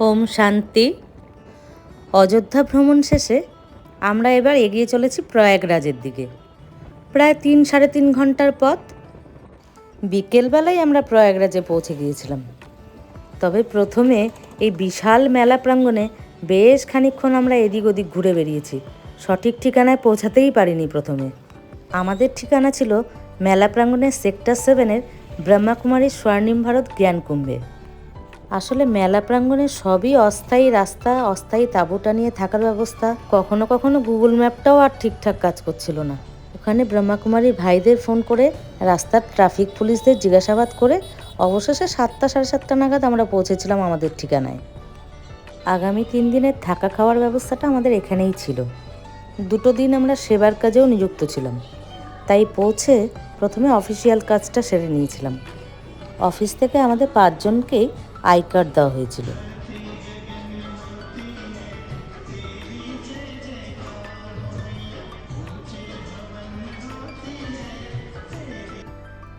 ওম শান্তি। অযোধ্যা ভ্রমণ শেষে আমরা এবার এগিয়ে চলেছি প্রয়াগরাজের দিকে। প্রায় 3-3.5 ঘন্টার পথ। বিকেলবেলায় আমরা প্রয়াগরাজে পৌঁছে গিয়েছিলাম। তবে প্রথমে এই বিশাল মেলা প্রাঙ্গণে বেশ খানিকক্ষণ আমরা এদিক ওদিক ঘুরে বেরিয়েছি। সঠিক ঠিকানায় পৌঁছাতেই পারিনি প্রথমে। আমাদের ঠিকানা ছিল মেলা প্রাঙ্গণের সেক্টর 7-এর ব্রহ্মাকুমারী স্বর্ণিম ভারত জ্ঞানকুম্ভে। আসলে মেলা প্রাঙ্গণে সবই অস্থায়ী রাস্তা, অস্থায়ী তাঁবুটা নিয়ে থাকার ব্যবস্থা। কখনো কখনো গুগল ম্যাপটাও আর ঠিকঠাক কাজ করছিল না। ওখানে ব্রহ্মাকুমারীর ভাইদের ফোন করে রাস্তার ট্রাফিক পুলিশদের জিজ্ঞাসাবাদ করে অবশেষে 7টা-7:30 নাগাদ আমরা পৌঁছেছিলাম আমাদের ঠিকানায়। আগামী 3 দিনের থাকা খাওয়ার ব্যবস্থাটা আমাদের এখানেই ছিল। 2 দিন আমরা সেবার কাজেও নিযুক্ত ছিলাম, তাই পৌঁছে প্রথমে অফিসিয়াল কাজটা সেরে নিয়েছিলাম। অফিস থেকে আমাদের 5 জনকেই আই কার্ড দেওয়া হয়েছিল।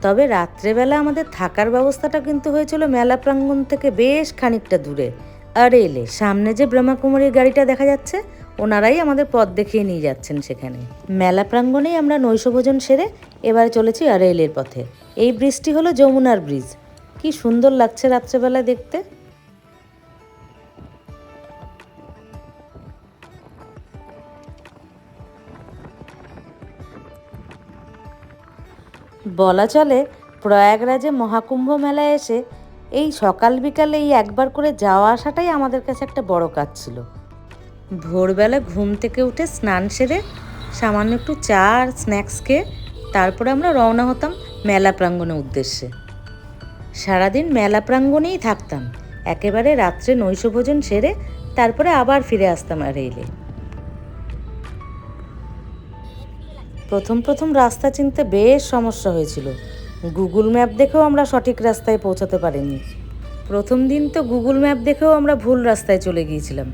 তবে রাত্রেবেলা আমাদের থাকার ব্যবস্থাটা কিন্তু হয়েছিল মেলা প্রাঙ্গণ থেকে বেশ খানিকটা দূরে। আরেলে সামনে যে ব্রহ্মাকুমারীর গাড়িটা দেখা যাচ্ছে, ওনারাই আমাদের পথ দেখিয়ে নিয়ে যাচ্ছেন সেখানে। মেলা প্রাঙ্গণেই আমরা নৈশভোজন সেরে এবারে চলেছি আরেলের পথে। এই ব্রিজটি হলো যমুনার ব্রিজ। কি সুন্দর লাগছে রাত্রেবেলায় দেখতে। বলা চলে প্রয়াগরাজে মহাকুম্ভ মেলায় এসে এই সকাল বিকালে এই একবার করে যাওয়া আসাটাই আমাদের কাছে একটা বড় কাজ ছিল। ভোরবেলা ঘুম থেকে উঠে স্নান সেরে সামান্য একটু চা আর স্ন্যাক্স খেয়ে তারপরে আমরা রওনা হতাম মেলা প্রাঙ্গণের উদ্দেশ্যে। সারাদিন মেলা প্রাঙ্গণেই থাকতাম, একেবারে রাত্রে নৈশভোজন সেরে তারপরে আবার ফিরে আসতাম রেলে। প্রথম রাস্তা চিনতে বেশ সমস্যা হয়েছিল। গুগল ম্যাপ দেখেও আমরা সঠিক রাস্তায় পৌঁছাতে পারিনি। প্রথম দিন তো গুগল ম্যাপ দেখেও আমরা ভুল রাস্তায় চলে গিয়েছিলাম।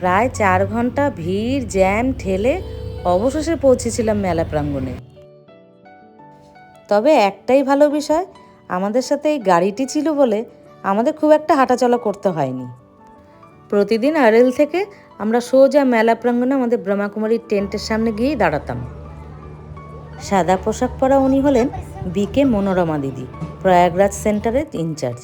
প্রায় 4 ঘন্টা ভিড় জ্যাম ঠেলে অবশেষে পৌঁছেছিলাম মেলা প্রাঙ্গণে। তবে একটাই ভালো বিষয়, আমাদের সাথে এই গাড়িটি ছিল বলে আমাদের খুব একটা হাঁটাচলা করতে হয়নি। প্রতিদিন আরেল থেকে আমরা সোজা মেলা প্রাঙ্গণে আমাদের ব্রহ্মাকুমারীর টেন্টের সামনে গিয়েই দাঁড়াতাম। সাদা পোশাক পরা উনি হলেন বিকে মনোরমা দিদি, প্রয়াগরাজ সেন্টারের ইনচার্জ।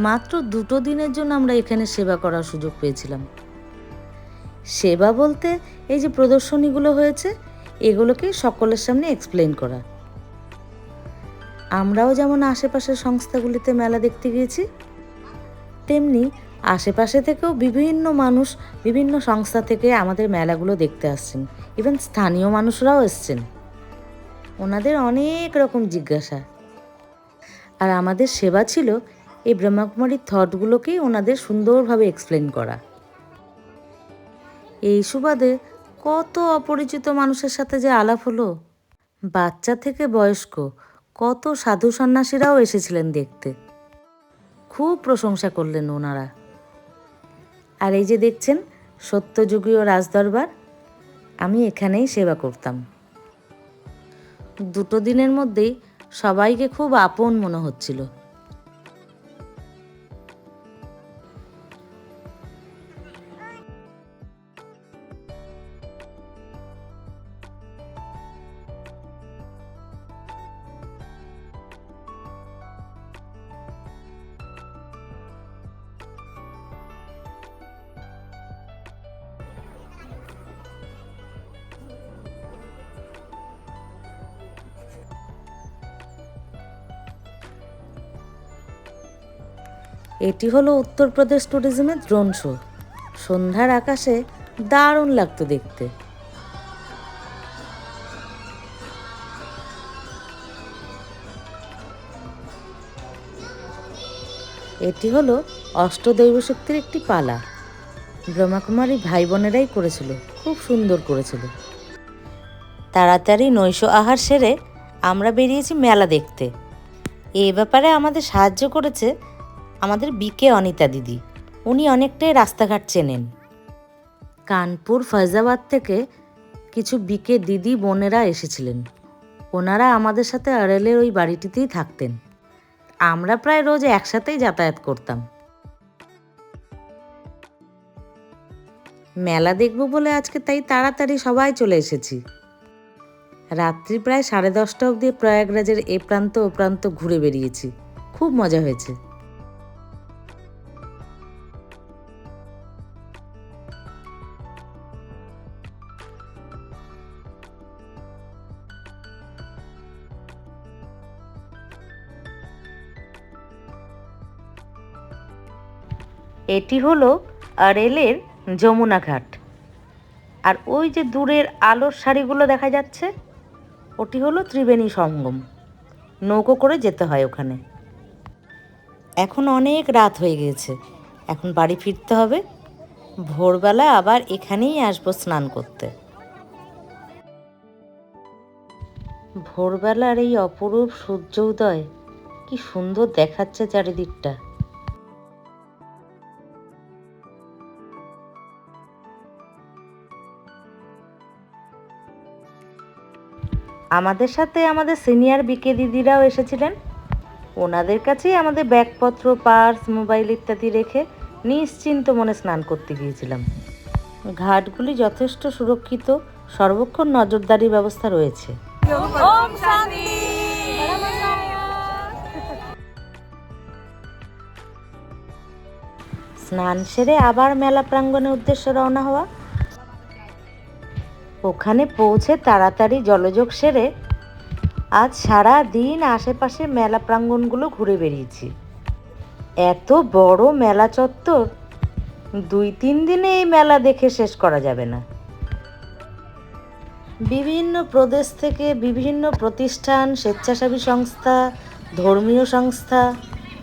মাত্র 2 দিনের জন্য আমরা এখানে সেবা করার সুযোগ পেয়েছিলাম। সেবা বলতে এই যে প্রদর্শনীগুলো হয়েছে, এগুলোকে সকলের সামনে এক্সপ্লেন করা। আমরাও যেমন আশেপাশের সংস্থাগুলিতে মেলা দেখতে গিয়েছি, তেমনি আশেপাশে থেকেও বিভিন্ন মানুষ বিভিন্ন সংস্থা থেকে আমাদের মেলাগুলো দেখতে আসছেন। ইভেন স্থানীয় মানুষরাও এসছেন। ওনাদের অনেক রকম জিজ্ঞাসা, আর আমাদের সেবা ছিল এই ব্রহ্মাকুমারীর থটগুলোকেই ওনাদের সুন্দরভাবে এক্সপ্লেন করা। এই সুবাদে কত অপরিচিত মানুষের সাথে যে আলাপ হলো। বাচ্চা থেকে বয়স্ক কত সাধু সন্ন্যাসীরাও এসেছিলেন দেখতে। খুব প্রশংসা করলেন ওনারা। আর এই যে দেখছেন সত্যযুগীয় রাজদরবার, আমি এখানেই সেবা করতাম। 2 দিনের মধ্যেই সবাইকে খুব আপন মনে হচ্ছিল। এটি হলো উত্তরপ্রদেশ ট্যুরিজমের ড্রোন শো। সন্ধ্যার আকাশে দারুণ লাগতো দেখতে। এটি হলো অষ্টদৈব শক্তির একটি পালা। ব্রহ্মাকুমারী ভাই বোনেরাই করেছিল, খুব সুন্দর করেছিল। তাড়াতাড়ি নৈশ আহার সেরে আমরা বেরিয়েছি মেলা দেখতে। এই ব্যাপারে আমাদের সাহায্য করেছে আমাদের বিকে অনিতা দিদি। উনি অনেকটাই রাস্তাঘাট চেনেন। কানপুর ফৈজাবাদ থেকে কিছু বিকে দিদি বোনেরা এসেছিলেন। ওনারা আমাদের সাথে আড়েলের ওই বাড়িটিতেই থাকতেন। আমরা প্রায় রোজ একসাথেই যাতায়াত করতাম। মেলা দেখব বলে আজকে তাই তাড়াতাড়ি সবাই চলে এসেছি। রাত্রি প্রায় 10:30 অবধি প্রয়াগরাজের এ প্রান্ত ও প্রান্ত ঘুরে বেরিয়েছি। খুব মজা হয়েছে। এটি হলো আড়েলের যমুনা ঘাট। আর ওই যে দূরের আলোর সারিগুলো দেখা যাচ্ছে, ওটি হলো ত্রিবেণী সঙ্গম। নৌকো করে যেতে হয় ওখানে। এখন অনেক রাত হয়ে গিয়েছে, এখন বাড়ি ফিরতে হবে। ভোরবেলা আবার এখানেই আসবো স্নান করতে। ভোরবেলার এই অপরূপ সূর্য উদয় কি সুন্দর দেখাচ্ছে চারিদিকটা। আমাদের সাথে আমাদের সিনিয়র বিকে দিদিরাও এসেছিলেন। ওনাদের কাছেই আমাদের ব্যাগপত্র, পার্স, মোবাইল ইত্যাদি রেখে নিশ্চিন্ত মনে স্নান করতে গিয়েছিলাম। ঘাটগুলি যথেষ্ট সুরক্ষিত, সর্বক্ষণ নজরদারির ব্যবস্থা রয়েছে। স্নান সেরে আবার মেলা প্রাঙ্গণের উদ্দেশ্যে রওনা হওয়া। ওখানে পৌঁছে তাড়াতাড়ি জলযোগ সেরে আজ সারা দিন আশেপাশে মেলা প্রাঙ্গণগুলো ঘুরে বেরিয়েছি। এত বড় মেলা চত্বর, 2-3 দিনে এই মেলা দেখে শেষ করা যাবে না। বিভিন্ন প্রদেশ থেকে বিভিন্ন প্রতিষ্ঠান, স্বেচ্ছাসেবী সংস্থা, ধর্মীয় সংস্থা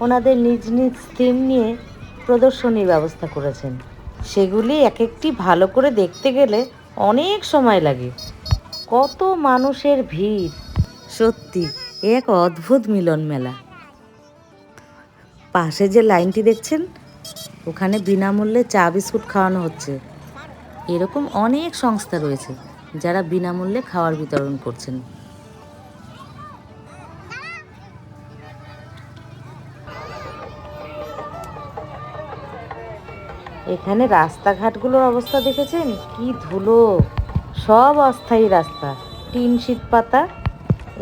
ওনাদের নিজ নিজ থিম নিয়ে প্রদর্শনীর ব্যবস্থা করেছেন। সেগুলি এক একটি ভালো করে দেখতে গেলে অনেক সময় লাগে। কত মানুষের ভিড়! সত্যি এক অদ্ভুত মিলন মেলা। পাশে যে লাইনটি দেখছেন, ওখানে বিনামূল্যে চা বিস্কুট খাওয়ানো হচ্ছে। এরকম অনেক সংস্থা রয়েছে যারা বিনামূল্যে খাবার বিতরণ করছেন। এখানে রাস্তাঘাটগুলোর অবস্থা দেখেছেন? কি ধুলো! সব অস্থায়ী রাস্তা, টিন শীট পাতা।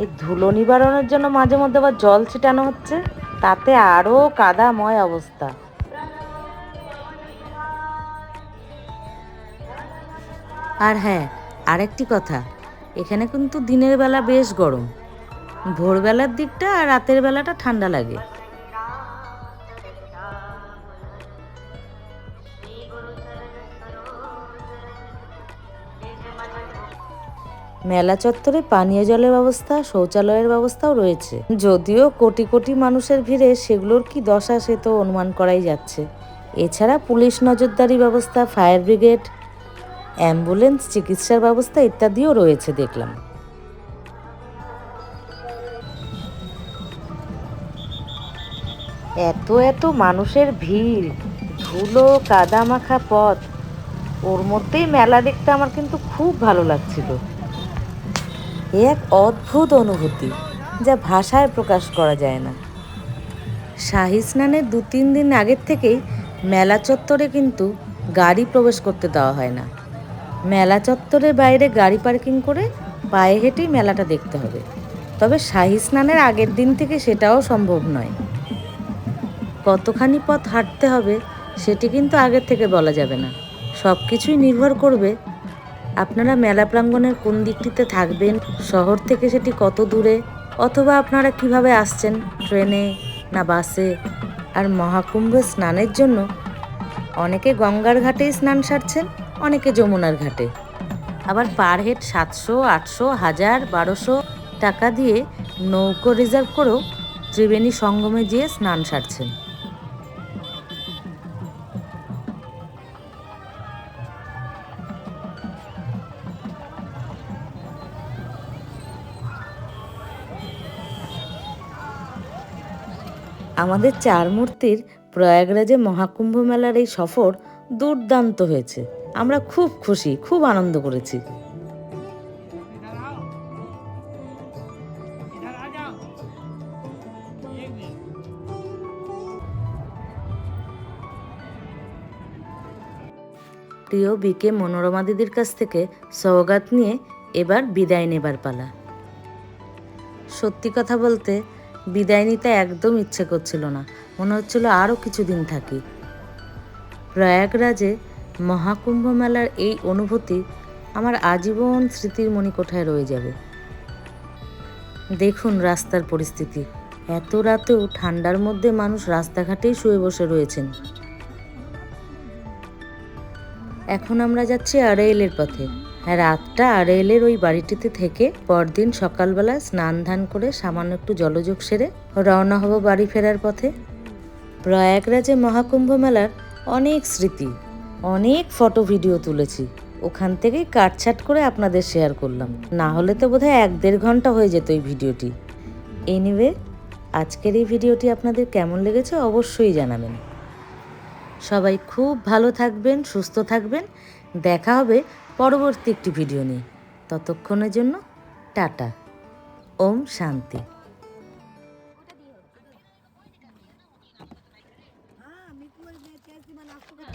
এই ধুলো নিবারণের জন্য মাঝে মধ্যে আবার জল ছিটানো হচ্ছে, তাতে আরও কাদাময় অবস্থা। আর হ্যাঁ, আরেকটি কথা, এখানে কিন্তু দিনের বেলা বেশ গরম, ভোরবেলার দিকটা আর রাতের বেলাটা ঠান্ডা লাগে। মেলা চত্বরে পানীয় জলের ব্যবস্থা, শৌচালয়ের ব্যবস্থাও রয়েছে। যদিও কোটি কোটি মানুষের ভিড়ে সেগুলোর কি দশা সে তো অনুমান করাই যাচ্ছে। এছাড়া পুলিশ নজরদারি ব্যবস্থা, ফায়ার ব্রিগেড, অ্যাম্বুলেন্স, চিকিৎসার ব্যবস্থা ইত্যাদিও রয়েছে দেখলাম। এত এত মানুষের ভিড়, ধুলো কাদা মাখা পথ, ওর মধ্যেই মেলা দেখতে আমার কিন্তু খুব ভালো লাগছিল। এক অদ্ভুত অনুভূতি, যা ভাষায় প্রকাশ করা যায় না। শাহী স্নানের 2-3 দিন আগের থেকেই মেলা চত্বরে কিন্তু গাড়ি প্রবেশ করতে দেওয়া হয় না। মেলা চত্বরের বাইরে গাড়ি পার্কিং করে পায়ে হেঁটেই মেলাটা দেখতে হবে। তবে শাহী স্নানের আগের দিন থেকে সেটাও সম্ভব নয়। কতখানি পথ হাঁটতে হবে সেটি কিন্তু আগের থেকে বলা যাবে না। সব কিছুই নির্ভর করবে আপনারা মেলা প্রাঙ্গণের কোন দিকটিতে থাকবেন, শহর থেকে সেটি কত দূরে, অথবা আপনারা কিভাবে আসছেন, ট্রেনে না বাসে। আর মহাকুম্ভে স্নানের জন্য অনেকে গঙ্গার ঘাটেই স্নান সারছেন, অনেকে যমুনার ঘাটে। আবার পার হেড 700, 800, 1000, 1200 টাকা দিয়ে নৌকো রিজার্ভ করেও ত্রিবেণী সঙ্গমে গিয়ে স্নান সারছেন। আমাদের চার মূর্তির প্রয়াগরাজে মহাকুম্ভ মেলার এই সফর দুর্দান্ত হয়েছে। আমরা খুব খুশি, খুব আনন্দ করেছি। প্রিয় বিকে মনোরমা দিদির কাছ থেকে সওগাত নিয়ে এবার বিদায় নেবার পালা। সত্যি কথা বলতে বিদায় নিতে একদম ইচ্ছে করছিল না, মনে হচ্ছিল আরও কিছুদিন থাকি। প্রয়াগরাজে মহাকুম্ভ মেলার এই অনুভূতি আমার আজীবন স্মৃতির মণিকোঠায় রয়ে যাবে। দেখুন রাস্তার পরিস্থিতি, এত রাতেও ঠান্ডার মধ্যে মানুষ রাস্তাঘাটেই শুয়ে বসে রয়েছেন। এখন আমরা যাচ্ছি আড়াইলের পথে। রাতটা আড়াইলের ওই বাড়িটিতে থেকে পরদিন সকালবেলা স্নান ধান করে সামান্য একটু জলযোগ সেরে রওনা হব বাড়ি ফেরার পথে। প্রয়াগরাজে মহাকুম্ভ মেলার অনেক স্মৃতি, অনেক ফটো ভিডিও তুলেছি, ওখান থেকেই কাটছাট করে আপনাদের শেয়ার করলাম। না হলে তো বোধহয় 1-1.5 ঘন্টা হয়ে যেত এই ভিডিওটি। এনিওয়ে, আজকের এই ভিডিওটি আপনাদের কেমন লেগেছে অবশ্যই জানাবেন। সবাই খুব ভালো থাকবেন, সুস্থ থাকবেন। দেখা হবে পরবর্তী একটি ভিডিও নিয়ে। ততক্ষণের জন্য টাটা। ওম শান্তি।